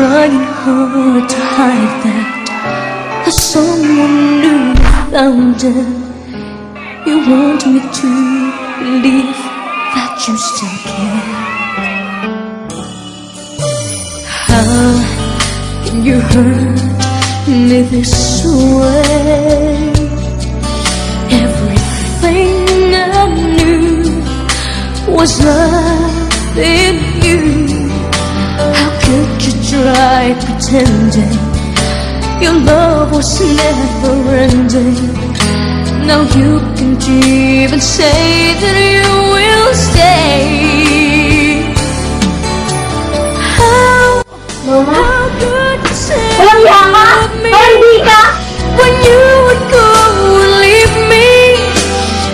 trying hard to hide that someone new found it. You want me to believe that you still care. How can you hurt me this way? Everything I knew was love in you. How could you try pretending your love was never ending? Now you can't even say that you will stay. How could you say you love me when you would go and leave me?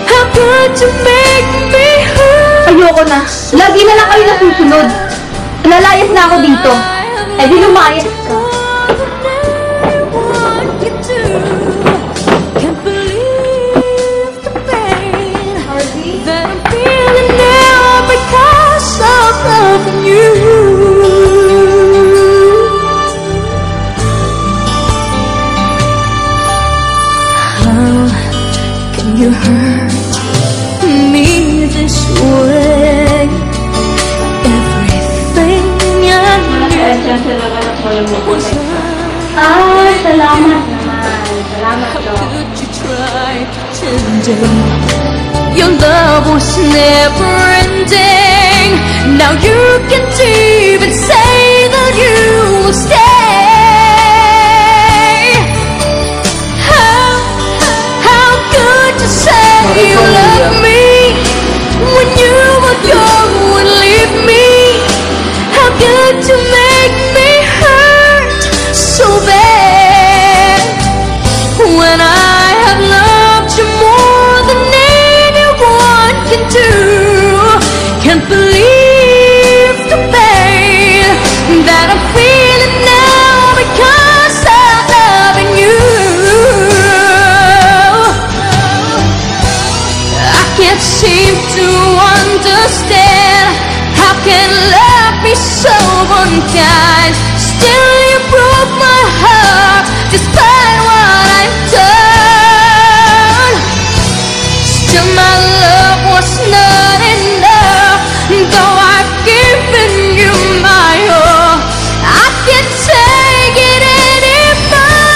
How could you make me hurt? Ayoko na. Lagi na lang kayo nasusunod. Lalayas na ako dito. Eh di lumayas ka. You hurt me this way. Everything I knew was salamat naman. Salamat daw. How could you try pretending your love was never ending? Now you can't even say that you will stay. You love me when you would go and leave me. How could you make me hurt so bad when I have loved you more than anyone can do? Can't believe the pain that I'm feeling now because I'm loving you. Can't seem to understand how can love be so unkind. Still you broke my heart despite what I've done. Still my love was not enough, though I've given you my all. I can't take it anymore.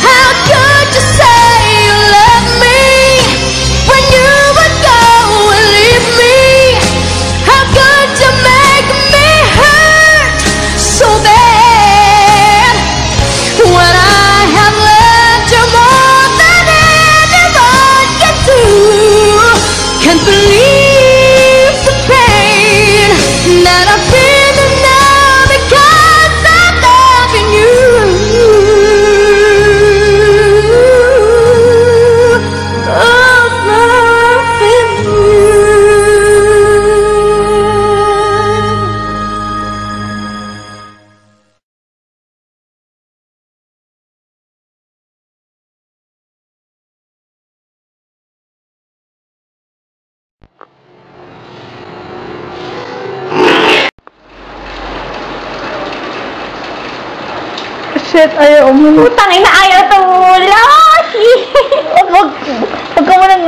How could you say you love me when you would go and leave me? How could you make me hurt so bad when I have loved you more than anyone can do? Can't believe the pain that I'm feeling now because I'm loving you. Shit, ayaw mo. Putang ina, ayaw to. Laki! Huwag ka mo nang...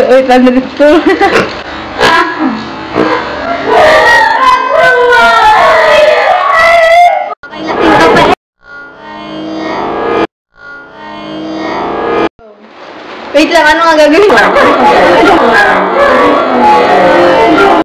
wait lang na dito. Wait lang, ano nga gagawin mo?